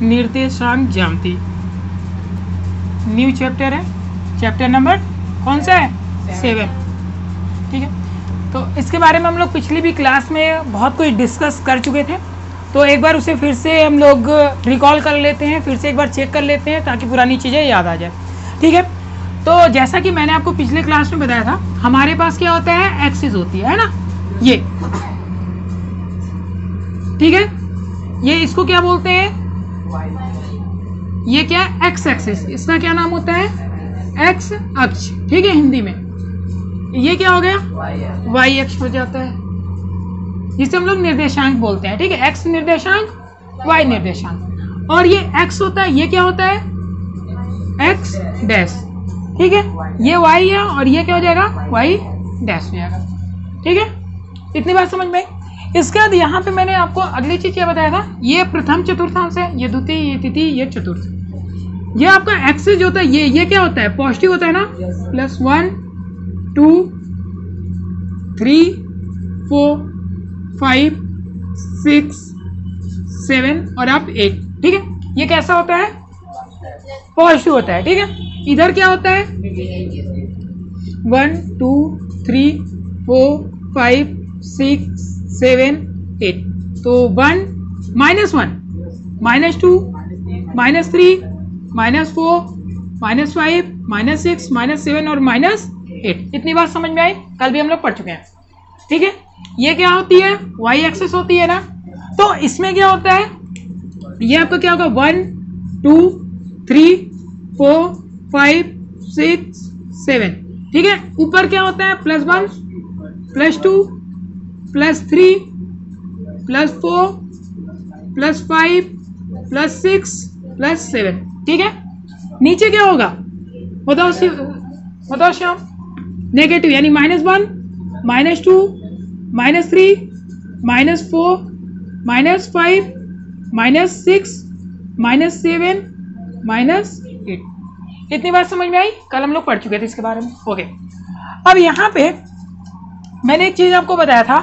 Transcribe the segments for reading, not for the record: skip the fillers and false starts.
निर्देशांक ज्यामिति। New chapter है, चैप्टर नंबर कौन सा है? 7। ठीक है, तो इसके बारे में हम लोग पिछली भी क्लास में बहुत कुछ डिस्कस कर चुके थे, तो एक बार उसे फिर से हम लोग रिकॉल कर लेते हैं, फिर से एक बार चेक कर लेते हैं ताकि पुरानी चीज़ें याद आ जाए। ठीक है, तो जैसा कि मैंने आपको पिछले क्लास में बताया था, हमारे पास क्या होता है? एक्सिस होती है ना, ये। ठीक है, ये इसको क्या बोलते हैं? ये क्या है? X axis. इसका क्या नाम होता है? एक्स अक्ष। ठीक है, हिंदी में ये क्या हो गया? वाई अक्ष हो जाता है, जिसे हम लोग निर्देशांक बोलते हैं। ठीक है, एक्स निर्देशांक, वाई निर्देशांक। और ये एक्स होता है, ये क्या होता है? X dash. ठीक है, ये वाई है और ये क्या हो जाएगा? वाई डैश हो जाएगा। ठीक है, इतनी बात समझ में आई। इसके बाद यहाँ पे मैंने आपको अगली चीज क्या बताया था? ये प्रथम चतुर्थांश है, ये द्वितीय, ये तृतीय, ये चतुर्थ। ये आपका एक्सिस जो होता है, ये क्या होता है? पॉजिटिव होता है ना। प्लस 1 2 3 4 5 6 7 और आप 8। ठीक है, ये कैसा होता है? पॉजिटिव होता है। ठीक है, इधर क्या होता है? 1 2 3 4 5 6 7 8। तो 1 -1 -2 -3 -4 -5 -6 -7 और -8। इतनी बात समझ में आई? कल भी हम लोग पढ़ चुके हैं। ठीक है, ये क्या होती है? वाई एक्सिस होती है ना। तो इसमें क्या होता है? ये आपका क्या होगा? 1 2 3 4 5 6 7। ठीक है, ऊपर क्या होता है? +1 +2 +3 +4 +5 +6 +7। ठीक है, नीचे क्या होगा? बताओ श्याम। नेगेटिव, यानी -1 -2 -3 -4 -5 -6 -7 -8। इतनी बात समझ में आई? कल हम लोग पढ़ चुके थे इसके बारे में। ओके, अब यहाँ पे मैंने एक चीज आपको बताया था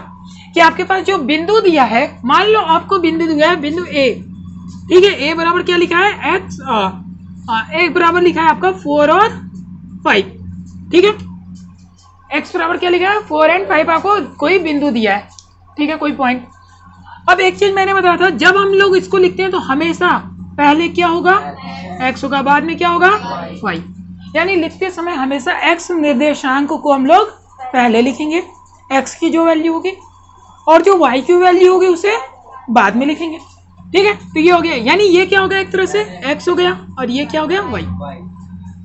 कि आपके पास जो बिंदु दिया है, मान लो आपको बिंदु दिया है, बिंदु ए। ठीक है, ए बराबर क्या लिखा है? एक्स। ए बराबर लिखा है आपका 4 और 5। ठीक है, एक्स बराबर क्या लिखा है? 4 और 5 आपको कोई बिंदु दिया है। ठीक है, कोई पॉइंट। अब एक चीज मैंने बताया था, जब हम लोग इसको लिखते हैं तो हमेशा पहले क्या होगा? एक्स होगा, बाद में क्या होगा? वाई। यानी लिखते समय हमेशा एक्स निर्देशांक को हम लोग पहले लिखेंगे, एक्स की जो वैल्यू होगी, और जो वाई की वैल्यू होगी उसे बाद में लिखेंगे। ठीक है, तो ये हो गया। यानी ये क्या हो गया? एक तरह से एक्स हो गया और ये क्या हो गया? वाई।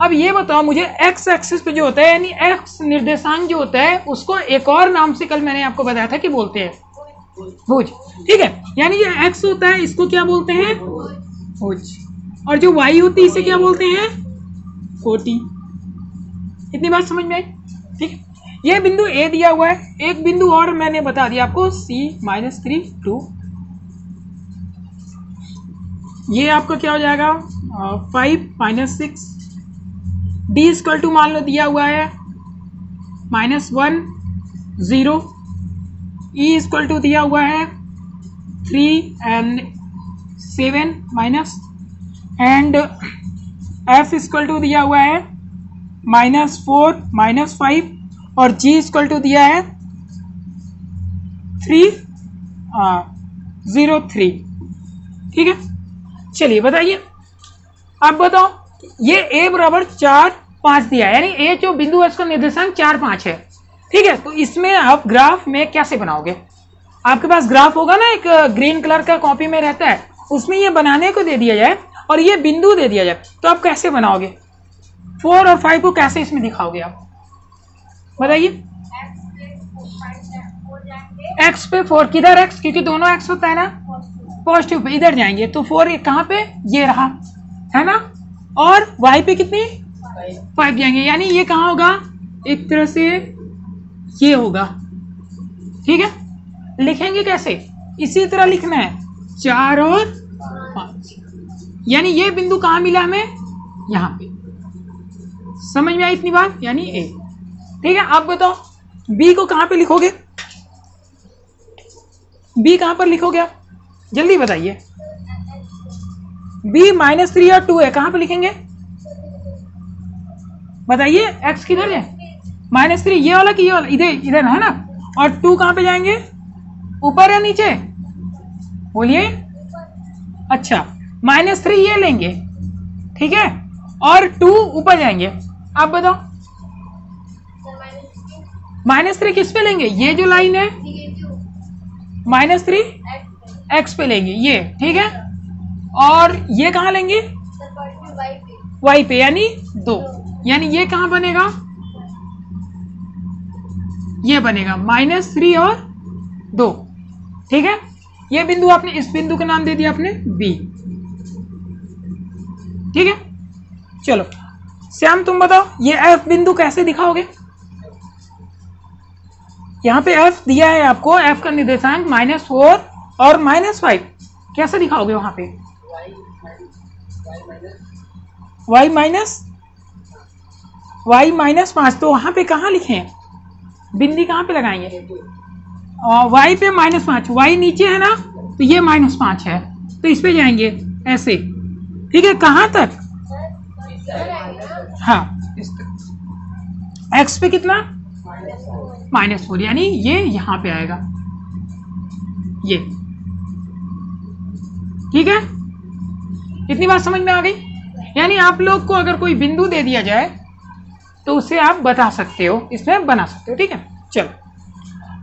अब ये बताओ मुझे, एक्स एक्सिस पे जो होता है, यानी एक्स निर्देशांक जो होता है, उसको एक और नाम से कल मैंने आपको बताया था कि बोलते हैं भुज। ठीक है, यानी ये एक्स होता है, इसको क्या बोलते हैं? भुज। और जो वाई होती है इसे क्या बोलते हैं? कोटि। इतनी बात समझ में आई? ठीक है, ये बिंदु ए दिया हुआ है। एक बिंदु और मैंने बता दिया आपको, C-3 2। ये आपका क्या हो जाएगा? 5 -6। D = मान लो दिया हुआ है -1 0। E = दिया हुआ है 3 and 7 माइनस, एंड F = दिया हुआ है -4 -5, और G = दिया है 3 0 3। ठीक है, चलिए बताइए। अब बताओ, ये A बराबर 4 5 दिया है, यानी ए जो बिंदु है उसका निर्देशांक 4 5 है। ठीक है, तो इसमें आप ग्राफ में कैसे बनाओगे? आपके पास ग्राफ होगा ना, एक ग्रीन कलर का कॉपी में रहता है, उसमें ये बनाने को दे दिया जाए और ये बिंदु दे दिया जाए, तो आप कैसे बनाओगे? 4 और 5 को कैसे इसमें दिखाओगे आप? बताइए। एक्स पे 4, किधर एक्स? क्योंकि दोनों एक्स होता है ना, पॉजिटिव पे इधर जाएंगे, तो 4 कहाँ पे? ये रहा है ना। और वाई पे कितनी? 5 जाएंगे, यानी ये कहाँ होगा? एक तरह से ये होगा। ठीक है, लिखेंगे कैसे? इसी तरह लिखना है, 4 और 5। यानी ये बिंदु कहाँ मिला हमें? यहाँ पे। समझ में आई इतनी बात? यानी ए। ठीक है, आप बताओ बी को कहाँ पे लिखोगे? बी कहाँ पर लिखोगे आप? जल्दी बताइए। b -3 और 2 है, कहाँ पे लिखेंगे बताइए? x किधर है? -3 ये वाला कि ये वाला? इधर इधर है ना। और 2 कहाँ पे जाएंगे? ऊपर या नीचे? बोलिए। अच्छा, -3 ये लेंगे, ठीक है, और 2 ऊपर जाएंगे। आप बताओ -3 किस पे लेंगे? ये जो लाइन है -3 x पे लेंगे ये, ठीक है। और ये कहाँ लेंगे? y पे, यानी 2। यानी ये कहाँ बनेगा? ये बनेगा -3 और 2, ठीक है। ये बिंदु आपने, इस बिंदु का नाम दे दिया आपने B, ठीक है। चलो श्याम तुम बताओ ये F बिंदु कैसे दिखाओगे? यहाँ पे F दिया है आपको, F का निर्देशांक -4 और -5, कैसे दिखाओगे वहां पे? y -5, तो वहां पे कहाँ लिखे? बिंदी कहाँ पे लगाएंगे? y पे -5, y नीचे है ना, तो ये -5 है, तो इस पे जाएंगे ऐसे, ठीक है। कहाँ तक? हाँ, इस तक। x पे कितना? -4, यानी ये यहाँ पे आएगा, ये, ठीक है। इतनी बात समझ में आ गई? यानी आप लोग को अगर कोई बिंदु दे दिया जाए तो उसे आप बता सकते हो, इसमें बना सकते हो, ठीक है। चलो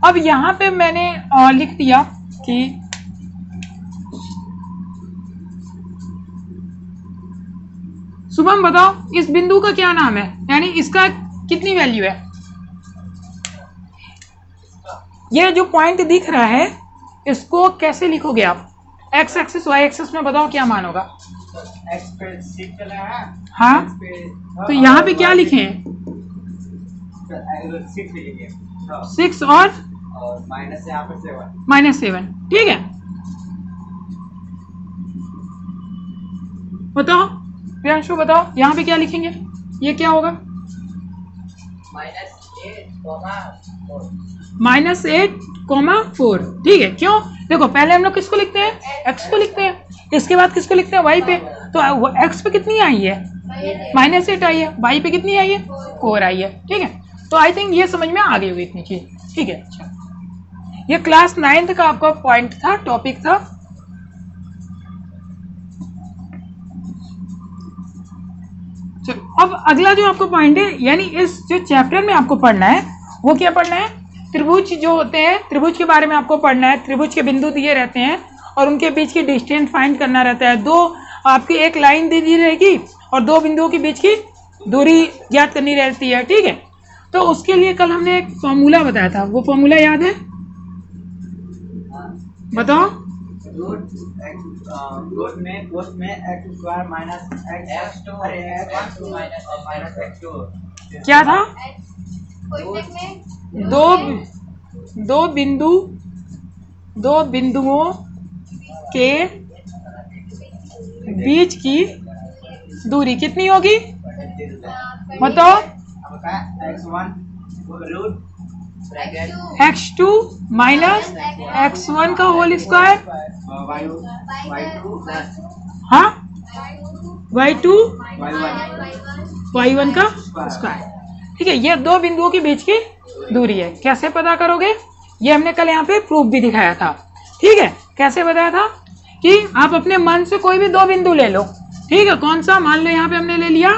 अब यहाँ पे मैंने लिख दिया कि शुभम बताओ इस बिंदु का क्या नाम है, यानी इसका कितनी वैल्यू है? ये जो पॉइंट दिख रहा है इसको कैसे लिखोगे आप? x एक्सिस y एक्सिस में बताओ क्या मान होगा? x पे 6 चला है। हाँ, तो यहाँ पे क्या लिखे हैं? 6 लिखेंगे, 6 और माइनस यहाँ पे 7, ठीक है। बताओ प्रियांशु, बताओ यहाँ पे क्या लिखेंगे? ये क्या होगा? -8,4, ठीक है। क्यों? देखो पहले हम लोग किसको लिखते हैं? x को लिखते हैं, इसके बाद किसको लिखते हैं? y पे। तो x पे कितनी आई है? -8 आई है, y पे कितनी आई है? 4 आई है, ठीक है। तो आई थिंक ये समझ में आ गई होगी इतनी चीज, ठीक है। अच्छा, ये क्लास 9th का आपका पॉइंट था, टॉपिक था। चलो अब अगला जो आपको पॉइंट है, यानी इस जो चैप्टर में आपको पढ़ना है वो क्या पढ़ना है? त्रिभुज जो होते हैं, त्रिभुज के बारे में आपको पढ़ना है। त्रिभुज के बिंदु दिए रहते हैं और उनके बीच की डिस्टेंस फाइंड करना रहता है। दो आपकी एक लाइन दे दी रहेगी और दो बिंदुओं के बीच की दूरी ज्ञात करनी रहती है, ठीक है। तो उसके लिए कल हमने एक फॉर्मूला बताया था, वो फॉर्मूला याद है? बताओ। रूट में कोस में x² minus x2 minus x2 क्या था? दो बिंदुओं के बीच की दूरी कितनी होगी? बताओ। x2 माइनस x1 का होल स्क्वायर, हाँ, y2 y1 का स्क्वायर, ठीक है। ये दो बिंदुओं के बीच की दूरी है। कैसे पता करोगे? ये हमने कल यहाँ पे प्रूफ भी दिखाया था, ठीक है। कैसे बताया था कि आप अपने मन से कोई भी दो बिंदु ले लो, ठीक है। कौन सा? मान लो यहाँ पे हमने ले लिया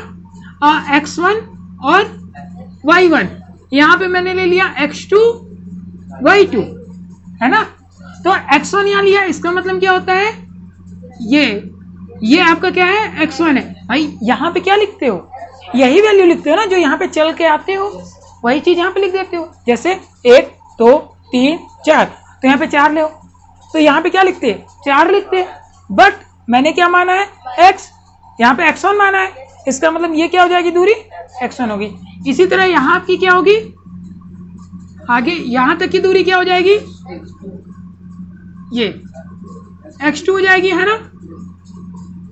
x1 और y1, यहाँ पे मैंने ले लिया x2 y2, है ना। तो x1 यहाँ लिया, इसका मतलब क्या होता है? ये आपका क्या है? x1 है। भाई यहाँ पे क्या लिखते हो? यही वैल्यू लिखते हो ना जो यहाँ पे चल के आते हो, वही चीज यहाँ पे लिख देते हो। जैसे 1 2 3 4, तो यहाँ पे 4 ले, तो यहाँ पे क्या लिखते हैं? 4 लिखते। बट मैंने क्या माना है? x, यहाँ पे x1 माना है, इसका मतलब ये क्या हो जाएगी? दूरी x1 होगी। इसी तरह यहाँ की क्या होगी? आगे यहाँ तक की दूरी क्या हो जाएगी? ये x2 हो जाएगी, है ना।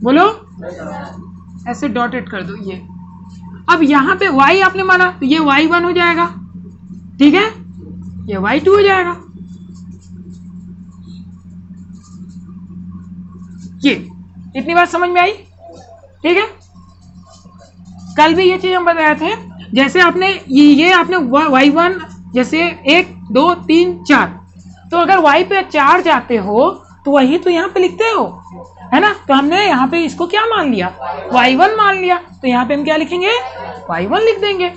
बोलो, ऐसे डॉटेड कर दो ये। अब यहाँ पे y आपने माना तो ये y1 हो जाएगा, ठीक है, ये y2 हो जाएगा। ये इतनी बात समझ में आई? ठीक है, कल भी ये चीज हम बताए थे। जैसे आपने ये आपने y1 जैसे 1 2 3 4, तो अगर y पे 4 जाते हो तो वही तो यहाँ पे लिखते हो, है ना। तो हमने यहाँ पे इसको क्या मान लिया, y1 मान लिया, तो यहाँ पे हम क्या लिखेंगे, y1 लिख देंगे।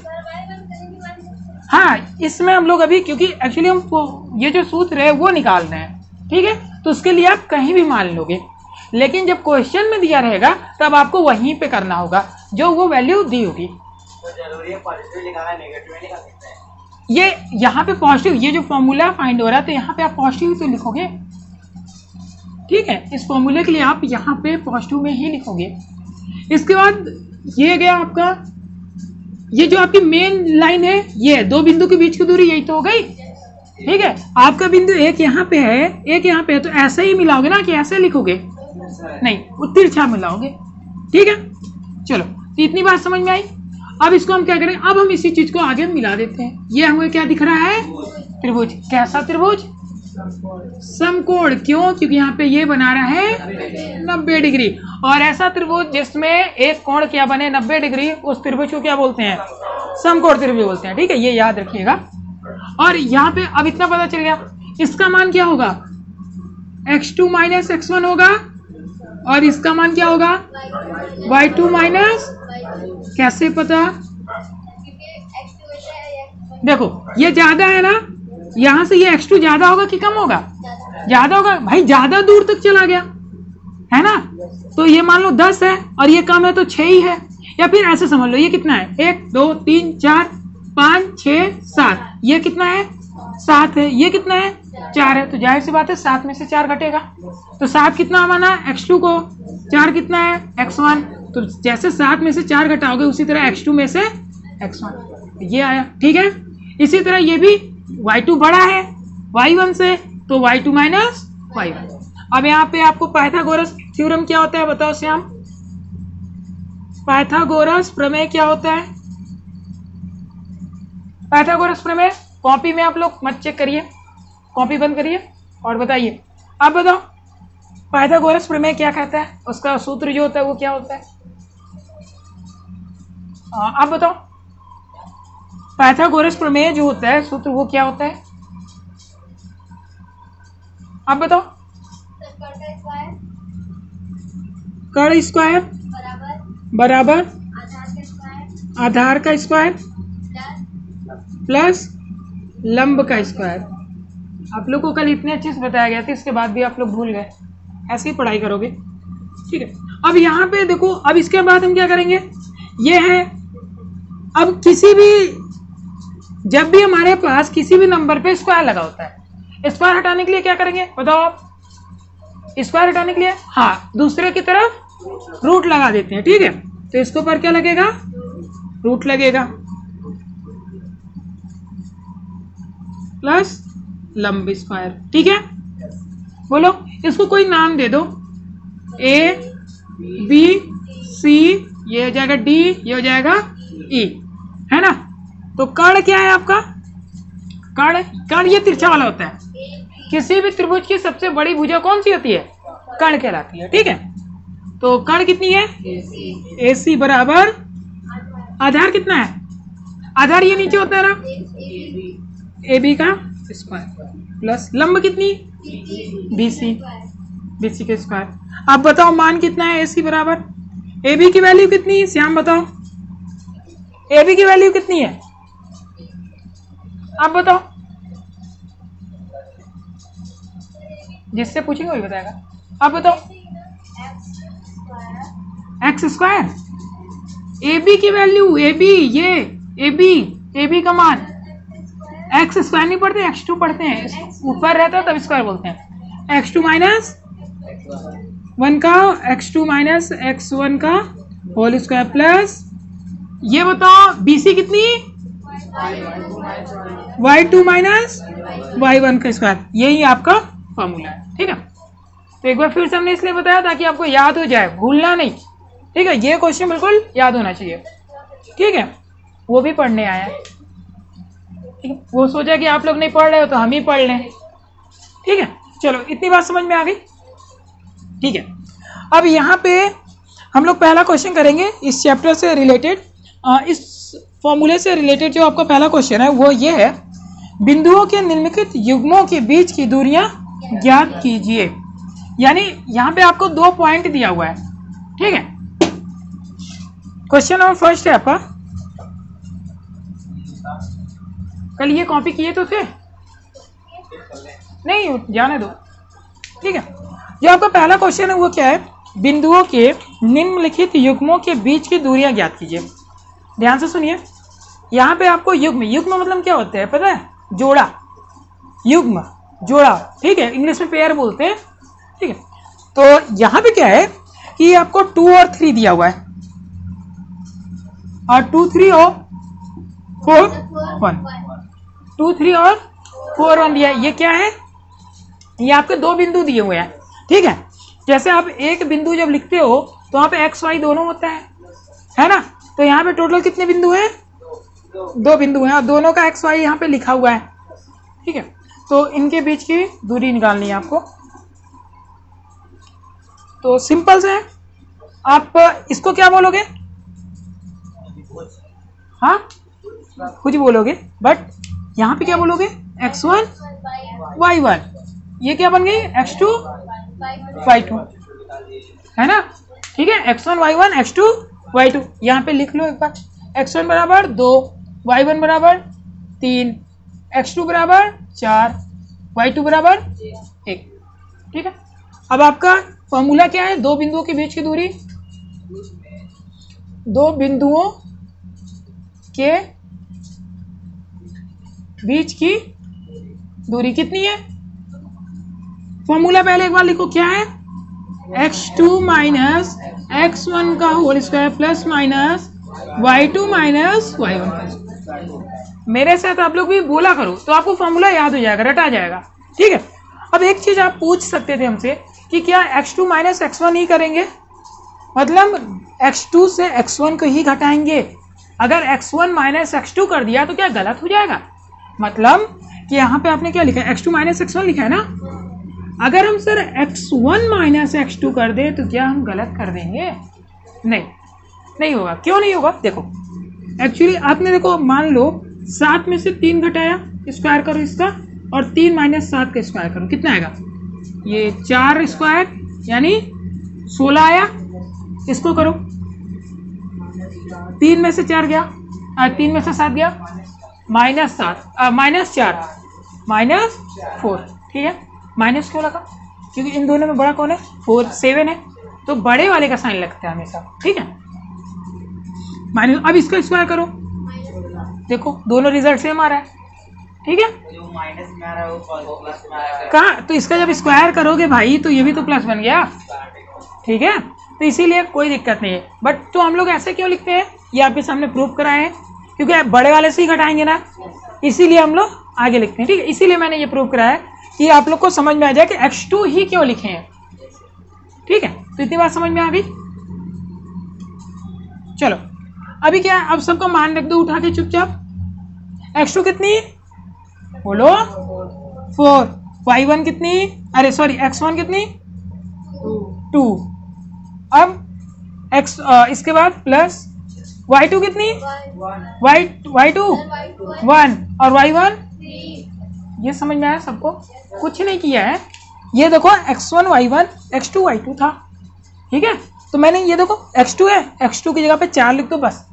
हाँ, इसमें हम लोग अभी क्योंकि एक्चुअली हम ये जो सूत्र है वो निकाल रहे हैं, ठीक है, तो उसके लिए आप कहीं भी मान लोगे, लेकिन जब क्वेश्चन में दिया रहेगा तब आपको वहीं पे करना होगा जो वो वैल्यू दी होगी। तो जरूरी है पॉजिटिव लिखाना, नेगेटिव नहीं लिखा सकते हैं। ये यहाँ पे पॉजिटिव, ये जो फॉर्मूला फाइंड हो रहा है तो यहाँ पे आप पॉजिटिव तो लिखोगे, ठीक है, इस फॉर्मूले के लिए आप यहाँ पे पॉजिटिव में ही लिखोगे। इसके बाद ये गया आपका, ये जो आपकी मेन लाइन है, ये दो बिंदु के बीच की दूरी यही तो हो गई, ठीक है। आपका बिंदु एक यहाँ पे है, एक यहाँ पे है, तो ऐसे ही मिलाओगे ना कि ऐसे लिखोगे, नहीं, वो तिरछा मिलाओगे, ठीक है। चलो, तो इतनी बात समझ में आई। अब इसको हम क्या करें, अब हम इसी चीज को आगे मिला देते हैं। ये हमें क्या दिख रहा है, त्रिभुज। कैसा त्रिभुज, समकोण। क्यों, क्योंकि यहाँ पे ये बना रहा है 90 डिग्री, और ऐसा त्रिभुज जिसमें एक कोण क्या बने 90 डिग्री, उस त्रिभुज को क्या बोलते हैं, समकोण त्रिभुज बोलते हैं, ठीक है, ये याद रखिएगा। और यहाँ पे अब इतना पता चल गया, इसका मान क्या होगा, x2 माइनस x1 होगा, और इसका मान क्या होगा, y2 माइनस, कैसे पता, देखो ये ज्यादा है ना, यहां से ये x2 ज्यादा होगा कि कम होगा, ज्यादा होगा, भाई ज्यादा दूर तक चला गया है ना। तो ये मान लो 10 है और ये कम है तो 6 ही है, या फिर ऐसे समझ लो ये कितना है, 1 2 3 4 5 6 7, ये कितना है 7 है, ये कितना है 4 है, तो जाहिर सी बात है 7 में से 4 घटेगा, तो 7 कितना माना x2 को, 4 कितना है x1, तो जैसे 7 में से 4 घटाओगे उसी तरह x2 में से x1, ये आया, ठीक है। इसी तरह ये भी y2 बड़ा है y1 से, तो y2 माइनस y1। अब यहाँ पे आपको पाइथागोरस थ्योरम क्या होता है बताओ श्याम, पाइथागोरस प्रमेय क्या होता है, पाइथागोरस प्रमेय कॉपी में आप लोग मत चेक करिए, कॉपी बंद करिए और बताइए। आप बताओ पाइथागोरस प्रमेय क्या कहता है, उसका सूत्र जो होता है वो क्या होता है, आप बताओ पाइथागोरस प्रमेय जो होता है सूत्र वो क्या होता है, आप बताओ। कर्ण स्क्वायर बराबर आधार का स्क्वायर प्लस लंब का स्क्वायर। आप लोग को कल इतने अच्छे से बताया गया था, इसके बाद भी आप लोग भूल गए, ऐसे ही पढ़ाई करोगे, ठीक है। अब यहाँ पे देखो, अब इसके बाद हम क्या करेंगे, ये है, अब किसी भी, जब भी हमारे पास किसी भी नंबर पे स्क्वायर लगा होता है, स्क्वायर हटाने के लिए क्या करेंगे बताओ आप, स्क्वायर हटाने के लिए, हाँ, दूसरे की तरफ रूट लगा देते हैं, ठीक है। तो इसके ऊपर क्या लगेगा, रूट लगेगा प्लस लंब स्क्वायर, ठीक है। बोलो, इसको कोई नाम दे दो, ए बी सी, ये हो जाएगा डी, ये हो जाएगा ई, है ना। तो कर्ण क्या है आपका, कर्ण ये तिरछा वाला होता है, किसी भी त्रिभुज की सबसे बड़ी भुजा कौन सी होती है, कर्ण कहलाती है, ठीक है। तो कर्ण कितनी है, AC बराबर आधार कितना है, आधार ये नीचे होता है ना, AB का स्क्वायर प्लस लंब कितनी, BC के स्क्वायर। अब बताओ मान कितना है AC बराबर, AB की वैल्यू कितनी, श्याम बताओ AB की वैल्यू कितनी है, आप बताओ, जिससे पूछेंगे वही बताएगा, आप बताओ। एक्स स्क्वायर, AB की वैल्यू, AB ये AB का मान, एक्स स्क्वायर नहीं पढ़ते, x2 पढ़ते हैं, ऊपर रहता है तब स्क्वायर बोलते हैं, x2 माइनस 1 का, x2 माइनस x1 का होल स्क्वायर प्लस, ये बताओ BC कितनी, y2 माइनस y1 का स्क्वायर, यही आपका फॉर्मूला है, ठीक है। तो एक बार फिर से हमने इसलिए बताया ताकि आपको याद हो जाए, भूलना नहीं, ठीक है। ये क्वेश्चन बिल्कुल याद होना चाहिए, ठीक है, वो भी पढ़ने आया है, ठीक है। वो सोचा कि आप लोग नहीं पढ़ रहे हो तो हम ही पढ़ लें, ठीक है। चलो, इतनी बात समझ में आ गई, ठीक है। अब यहाँ पे हम लोग पहला क्वेश्चन करेंगे इस चैप्टर से रिलेटेड, इस फॉर्मूले से रिलेटेड जो आपका पहला क्वेश्चन है वो ये है, बिंदुओं के निम्नलिखित युग्मों के बीच की दूरियां ज्ञात कीजिए। यानी यहाँ पे आपको 2 पॉइंट दिया हुआ है, ठीक है। क्वेश्चन नंबर फर्स्ट है आपका, कल ये कॉपी किए तो थे, नहीं जाने दो, ठीक है। जो आपका पहला क्वेश्चन है वो क्या है, बिंदुओं के निम्नलिखित युग्मों के बीच की दूरियां ज्ञात कीजिए। ध्यान से सुनिए, यहाँ पे आपको युग्म, युग्म मतलब क्या होता है पता है, जोड़ा, युग्म जोड़ा, ठीक है, इंग्लिश में पेयर बोलते हैं, ठीक है। तो यहाँ पे क्या है कि आपको 2 और 3 दिया हुआ है, और 2 3 और 4 1, 2 3 और 4 1 दिया है। ये क्या है, ये आपके 2 बिंदु दिए हुए हैं, ठीक है। जैसे आप एक बिंदु जब लिखते हो तो वहाँ पे एक्स वाई दोनों होता है ना। तो यहाँ पे टोटल कितने बिंदु हैं, 2 बिंदु हैं, और दोनों का एक्स वाई यहाँ पे लिखा हुआ है, ठीक है। तो इनके बीच की दूरी निकालनी है आपको। तो सिंपल से आप इसको क्या बोलोगे, हाँ कुछ बोलोगे, बट यहाँ पे क्या बोलोगे, x1 y1, ये क्या बन गई x2 y2, है ना, ठीक है। x1 y1 x2 y2 यहाँ पे लिख लो एक बार, x1 बराबर 2, y1 बराबर 3, x2 बराबर 4, y2 बराबर 1, ठीक है। अब आपका फॉर्मूला क्या है, 2 बिंदुओं के बीच की दूरी, 2 बिंदुओं के बीच की दूरी कितनी है, फॉर्मूला पहले एक बार लिखो, क्या है, x2 माइनस x1 का whole square plus minus y2 minus y1। मेरे साथ आप लोग भी बोला करो तो आपको फॉर्मूला याद हो जाएगा, रटा जाएगा, ठीक है। अब एक चीज आप पूछ सकते थे हमसे कि क्या x2 माइनस x1 ही करेंगे, मतलब x2 से x1 को ही घटाएंगे। अगर x1 माइनस x2 कर दिया तो क्या गलत हो जाएगा, मतलब कि यहाँ पे आपने क्या लिखा है, x2 माइनस x1 लिखा है ना। अगर हम सर x1 माइनस x2 कर दें तो क्या हम गलत कर देंगे, नहीं होगा। क्यों नहीं होगा, देखो एक्चुअली आपने देखो, मान लो 7 में से 3 घटाया, स्क्वायर करो इसका, और 3 माइनस 7 का स्क्वायर करो, कितना आएगा, ये 4 स्क्वायर यानी 16 आया। इसको करो, 3 में से 4 गया, 3 में से 7 गया, माइनस 4 माइनस 4, ठीक है। माइनस क्यों लगा, क्योंकि इन दोनों में बड़ा कौन है, 4 7 है, तो बड़े वाले का साइन लगता है हमेशा, ठीक है। माइनस, अब इसका स्क्वायर करो, देखो दोनों रिजल्ट सेम आ रहा है, ठीक है। जो माइनस में आ रहा है वो प्लस में आ रहा है, कहाँ, तो इसका जब स्क्वायर करोगे भाई तो ये भी तो प्लस बन गया, ठीक है। तो इसीलिए कोई दिक्कत नहीं है, बट तो हम लोग ऐसे क्यों लिखते हैं, ये आपके सामने प्रूव कराए हैं, क्योंकि बड़े वाले से ही घटाएंगे ना, इसीलिए हम लोग आगे लिखते हैं, ठीक है। इसीलिए मैंने ये प्रूव कराया कि आप लोग को समझ में आ जाए कि x2 ही क्यों लिखे हैं, ठीक है। तो इतनी बात समझ में आ गई। चलो अभी क्या है, अब सबको मान रख दो उठा के चुपचाप, x2 कितनी बोलो 4, y1 कितनी, अरे सॉरी x1 कितनी 2, अब x इसके बाद प्लस y2 कितनी, y2 1 और y1, ये समझ में आया सबको, कुछ नहीं किया है। ये देखो x1 y1 x2 y2 था, ठीक है। तो मैंने ये देखो x2 है, x2 की जगह पे 4 लिख दो बस,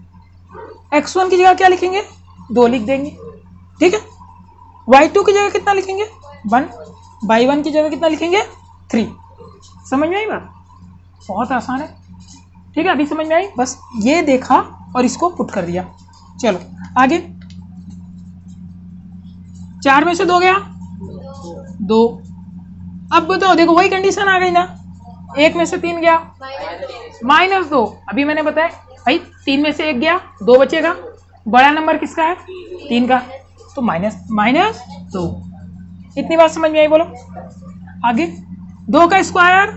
x1 की जगह क्या लिखेंगे 2 लिख देंगे, ठीक है। y2 की जगह कितना लिखेंगे 1, y1 की जगह कितना लिखेंगे 3। समझ में आई बात, बहुत आसान है, ठीक है। अभी समझ में आई, बस ये देखा और इसको पुट कर दिया। चलो आगे, 4 में से 2 गया 2, अब बताओ, देखो वही कंडीशन आ गई ना, 1 में से 3 गया -2, अभी मैंने बताया भाई 3 में से 1 गया 2 बचेगा, बड़ा नंबर किसका है 3 का, तो -2। इतनी बात समझ में आई, बोलो आगे। 2 का स्क्वायर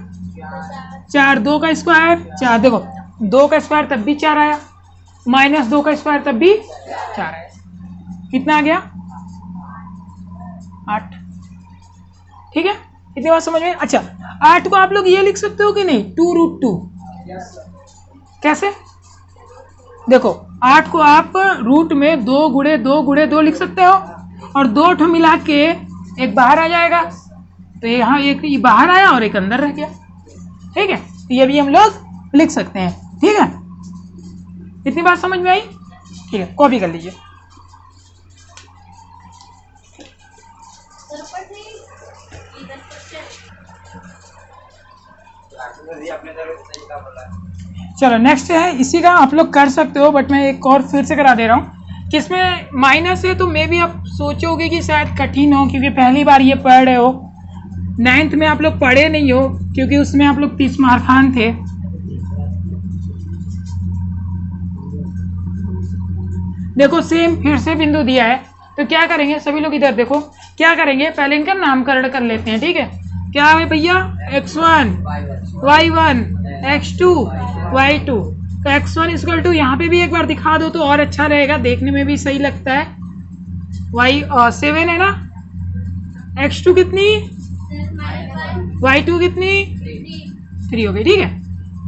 4, 2 का स्क्वायर 4, देखो 2 का स्क्वायर तब भी 4 आया, -2 का स्क्वायर तब भी 4 आया, कितना आ गया 8, ठीक है। इतनी बात समझ में? अच्छा 8 को आप लोग ये लिख सकते हो कि नहीं, 2√2। कैसे? देखो 8 को आप रूट में 2 गुणे 2 गुणे 2 लिख सकते हो, और 2 ठो मिला के एक बाहर आ जाएगा, तो यहाँ एक बाहर आया और एक अंदर रह गया। ठीक है, तो ये भी हम लोग लिख सकते हैं। ठीक है, इतनी बात समझ में आई? ठीक है, कॉपी कर लीजिए। चलो नेक्स्ट है, इसी का आप लोग कर सकते हो, बट मैं एक और फिर से करा दे रहा हूँ कि इसमें माइनस है, तो मे भी आप सोचोगे कि शायद कठिन हो, क्योंकि पहली बार ये पढ़ रहे हो। 9th में आप लोग पढ़े नहीं हो, क्योंकि उसमें आप लोग 30 मार्कान थे। देखो सेम फिर से बिंदु दिया है, तो क्या करेंगे सभी लोग इधर देखो, क्या करेंगे पहले इनका नामकरण कर लेते हैं। ठीक है, क्या है भैया, x1 y1 x2 y2। तो x1 इक्वल टू, यहाँ पे भी एक बार दिखा दो तो और अच्छा रहेगा, देखने में भी सही लगता है। y7 है ना, x2 कितनी, y2 कितनी, 3 हो गई। ठीक है,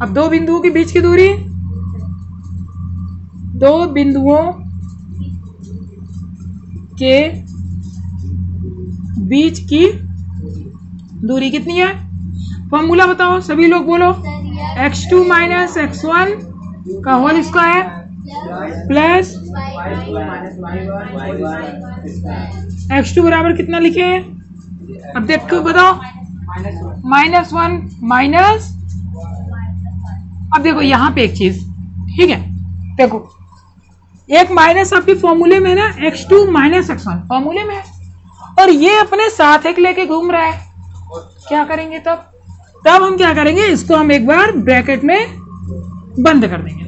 अब दो बिंदुओं के बीच की दूरी, दो बिंदुओं के बीच की दूरी कितनी है? फॉर्मूला बताओ सभी लोग, बोलो। x2 माइनस x1 का होल स्क्वायर प्लस x2 बराबर कितना लिखे हैं? अब देखो बताओ, -1 माइनस, अब देखो यहाँ पे एक चीज, ठीक है, देखो एक माइनस आपके फॉर्मूले में है ना, x2 माइनस x1 फॉर्मूले में है, और ये अपने साथ एक लेके घूम रहा है। क्या करेंगे तब हम क्या करेंगे, इसको हम एक बार ब्रैकेट में बंद कर देंगे।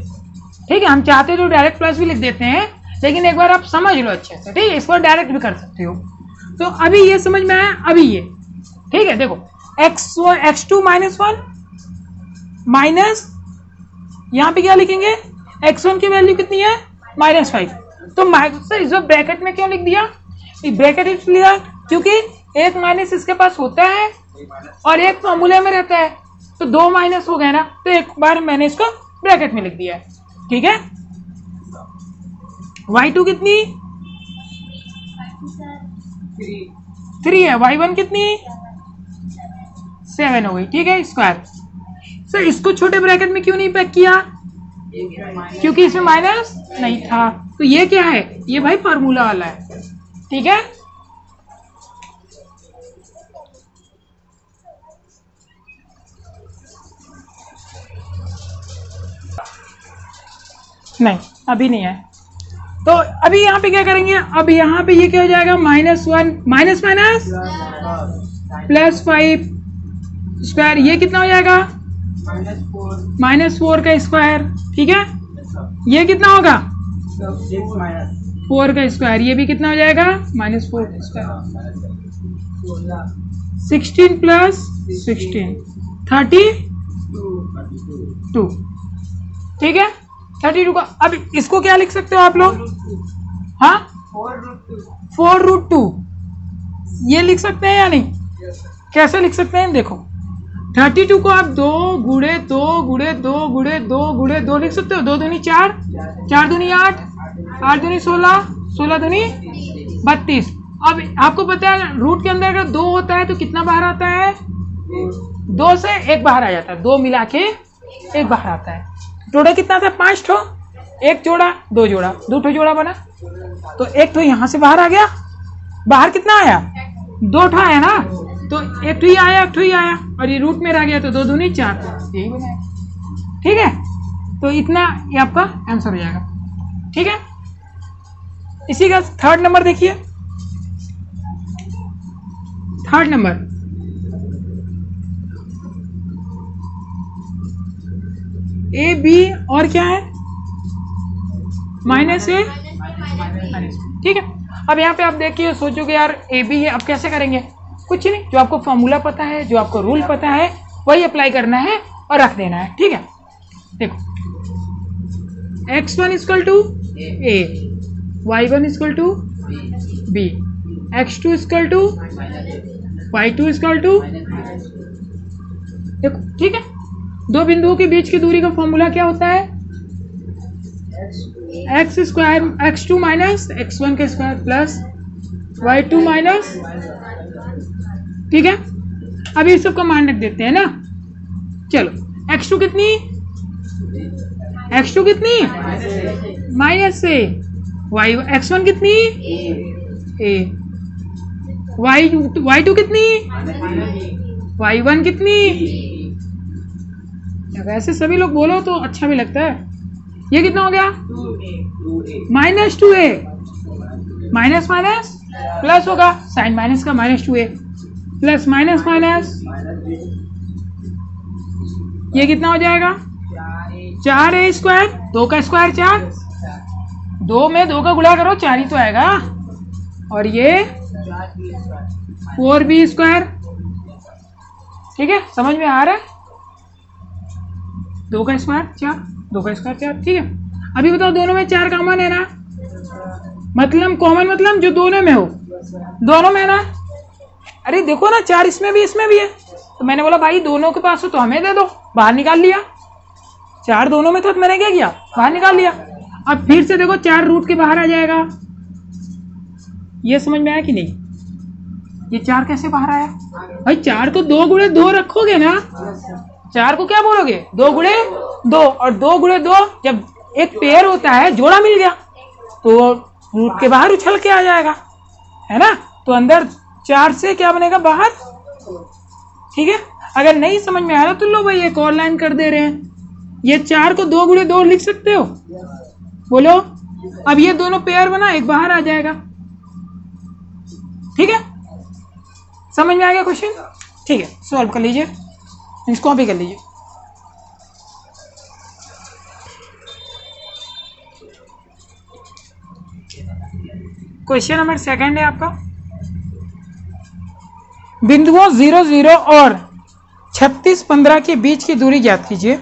ठीक है, हम चाहते तो डायरेक्ट प्लस भी लिख देते हैं, लेकिन एक बार आप समझ लो अच्छे से। ठीक है, इसको डायरेक्ट भी कर सकते हो। तो अभी ये समझ में आया, अभी ये ठीक है। देखो x2 माइनस 1 माइनस, यहाँ पे क्या लिखेंगे, x1 की वैल्यू कितनी है, -5। तो सर इस ब्रैकेट में क्यों लिख दिया, ब्रैकेट इसलिए लिया क्योंकि एक माइनस इसके पास होता है और एक फॉर्मूले में रहता है, तो 2 माइनस हो गए ना, तो एक बार मैंने इसको ब्रैकेट में लिख दिया है। ठीक है, y2 कितनी, 3 है, y1 कितनी, 7 हो गई। ठीक है, स्क्वायर। सर इसको छोटे ब्रैकेट में क्यों नहीं पैक किया, क्योंकि इसमें माइनस नहीं था। तो ये क्या है, ये भाई फार्मूला वाला है। ठीक है, नहीं अभी नहीं है, तो अभी यहाँ पे क्या करेंगे, अब यहाँ पे ये क्या हो जाएगा, -1 माइनस माइनस +5 स्क्वायर, ये कितना हो जाएगा, -4 का स्क्वायर। ठीक है, ये कितना होगा, 4 का स्क्वायर, ये भी कितना हो जाएगा, -4 का स्क्वायर। 16 + 16 32। ठीक है, 32 का। अब इसको क्या लिख सकते हो आप लोग, हाँ 4√2 ये लिख सकते हैं या नहीं? कैसे लिख सकते हैं, देखो 32 को आप 2 गुणे 2 गुणे 2 गुणे 2 गुणे 2 लिख सकते हो। 2 दूनी 4, 4 दूनी 8, 8 दूनी 16, 16 दूनी 32। अब आपको पता है रूट के अंदर अगर 2 होता है तो कितना बाहर आता है, 2 से 1 बाहर आ जाता है, 2 मिला के 1 बाहर आता है। टोटल कितना था, 5 ठो, 1 जोड़ा 2 जोड़ा 2 ठो जोड़ा बना, तो 1 ठो यहाँ से बाहर आ गया। बाहर कितना आया, 2 ठो आया ना, तो 1 ठो ही आया, 1 ठो ही आया, और ये रूट में रह गया, तो 2 दूनी 4, यही बनाया। ठीक है, तो इतना ये आपका आंसर हो जाएगा। ठीक है, इसी का 3rd नंबर देखिए, 3rd नंबर, ए बी और क्या है, -a। ठीक है, अब यहाँ पे आप देखिए, सोचोगे यार ए बी है, अब कैसे करेंगे, कुछ नहीं, जो आपको फॉर्मूला पता है, जो आपको रूल पता है, वही अप्लाई करना है और रख देना है। ठीक है, देखो x1 = a, y1 = b, x2 = y2 equal to, देखो ठीक है, दो बिंदुओं के बीच की दूरी का फॉर्मूला क्या होता है, x square x2 minus x1 का स्क्वायर प्लस y2 माइनस, ठीक है। अभी इस सब का मान रख देते हैं ना। चलो x2 कितनी, x2 कितनी माइनस से, x1 कितनी a, y2 कितनी, y1 कितनी। वैसे सभी लोग बोलो तो अच्छा भी लगता है। ये कितना हो गया, minus 2a, minus minus plus होगा, साइन माइनस का minus 2a plus minus minus, ये कितना हो जाएगा 4a स्क्वायर, 2 का स्क्वायर 4, 2 में 2 का गुणा करो 4 ही तो आएगा, और ये 4b स्क्वायर, ठीक है, समझ में आ रहा है। 2 का स्क्वायर 4, 2 का स्क्वायर 4, ठीक है। अभी बताओ दोनों में 4 कॉमन है ना, मतलब कॉमन मतलब जो दोनों में हो, दोनों में है ना। अरे देखो ना 4 इसमें भी है, तो मैंने बोला भाई दोनों के पास हो तो हमें दे दो, बाहर निकाल लिया। 4 दोनों में था तो मैंने क्या किया, बाहर निकाल लिया। अब फिर से देखो 4 रूट के बाहर आ जाएगा। ये समझ में आया कि नहीं, ये 4 कैसे बाहर आया भाई, 4 को 2 गुणे 2 रखोगे ना, 4 को क्या बोलोगे 2 गुणे 2, और 2 गुणे 2 जब एक पेयर होता है, जोड़ा मिल गया तो रूट के बाहर उछल के आ जाएगा, है ना। तो अंदर 4 से क्या बनेगा, बाहर, ठीक है। अगर नहीं समझ में आ रहा तो लो भाई एक और लाइन कर दे रहे हैं, ये 4 को 2 गुणे 2 लिख सकते हो, बोलो। अब ये दोनों पेयर बना, एक बाहर आ जाएगा, ठीक है। समझ में आ गया क्वेश्चन, ठीक है, सॉल्व कर लीजिए, इसको कॉपी कर लीजिए। क्वेश्चन नंबर 2 है आपका, बिंदुओं 0, 0 और 36, 15 के बीच की दूरी ज्ञात कीजिए।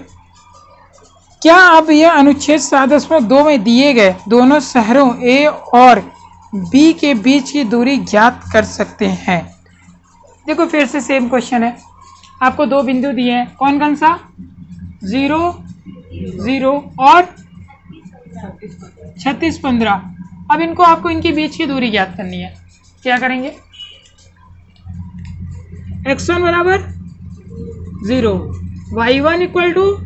क्या अब यह अनुच्छेद 7.2 में दिए गए दोनों शहरों A और B के बीच की दूरी ज्ञात कर सकते हैं। देखो फिर से सेम क्वेश्चन है, आपको 2 बिंदु दिए हैं, कौन कौन सा, 0, 0 और 36, 15। अब इनको आपको इनके बीच की दूरी ज्ञात करनी है। क्या करेंगे, x1 बराबर 0, y1 equal to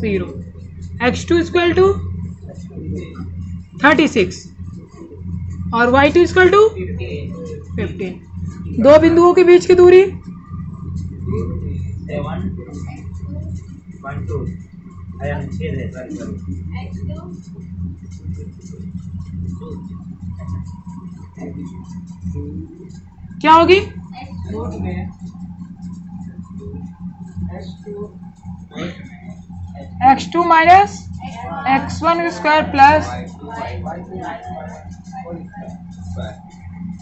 0, x2 equal to 36 और y2 इक्वल टू 15। 2 बिंदुओं के बीच की दूरी 7, 1, 2 क्या होगी, x2 minus x1 square plus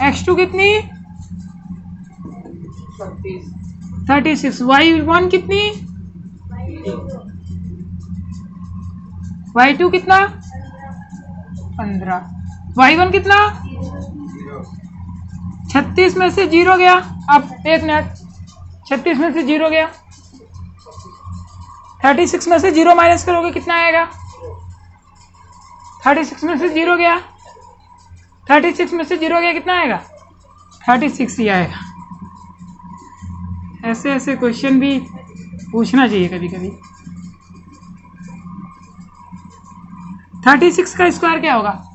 x2 कितनी 36, y1 कितनी, y2 कितना 15, y1 कितना 36 में से 0 गया। अब एक मिनट, 36 में से 0 गया, 36 में से 0 माइनस करोगे कितना आएगा, 36 में से 0 गया, 36 में से 0 गया कितना आएगा, 36 ही आएगा। ऐसे ऐसे क्वेश्चन भी पूछना चाहिए कभी कभी। 36 का स्क्वायर क्या होगा,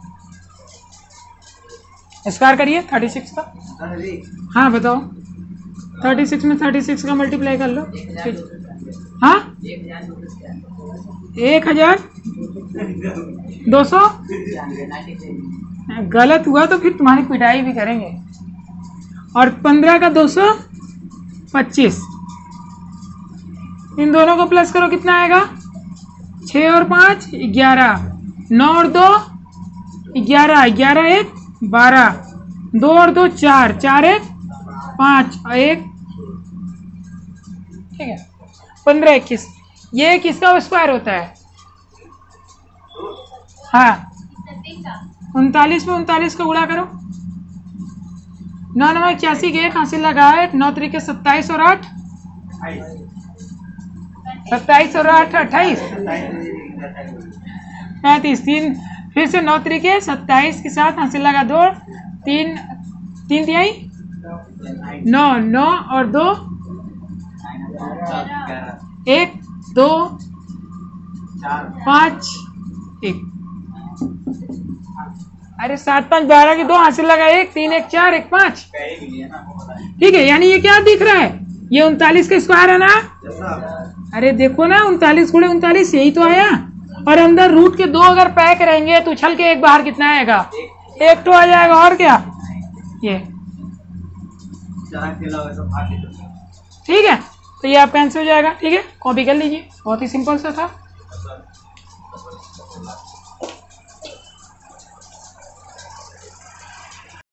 स्क्वायर करिए 36 का। हाँ बताओ, 36 में 36 का मल्टीप्लाई कर लो। हाँ 1200, गलत हुआ तो फिर तुम्हारी पिटाई भी करेंगे। और 15 का 225, इन दोनों को प्लस करो कितना आएगा, 6 और 5 11, 9 और 2 11, 11 1 12, 2 और 2 4, 4 1 5 और 1, ठीक है 15 21। ये किसका स्क्वायर होता है, हाँ 39 में 39 का गुणा करो, 9 9 81 के 1 हासिल लगाए, 9 तरीके 27 और 8 27 और 8 28 35 3 फिर से 9 तरीके 27 के साथ हासिल लगा 2 3 3 तिहाई 9 9 और 2 1 2 5 1 अरे 7 5 12 की 2 हासिल लगा 1 3 1 4 1 5 ठीक है। यानी ये क्या दिख रहा है, ये 39 का स्क्वायर है ना। अरे देखो ना 39 गुणे 39 यही तो आया, और अंदर रूट के 2 अगर पैक रहेंगे तो उछल के एक बाहर कितना आएगा, 1 तो आ जाएगा। और क्या ये ठीक है, तो ये आपका आंसर हो जाएगा। ठीक है, कॉपी कर लीजिए, बहुत ही सिंपल सा था।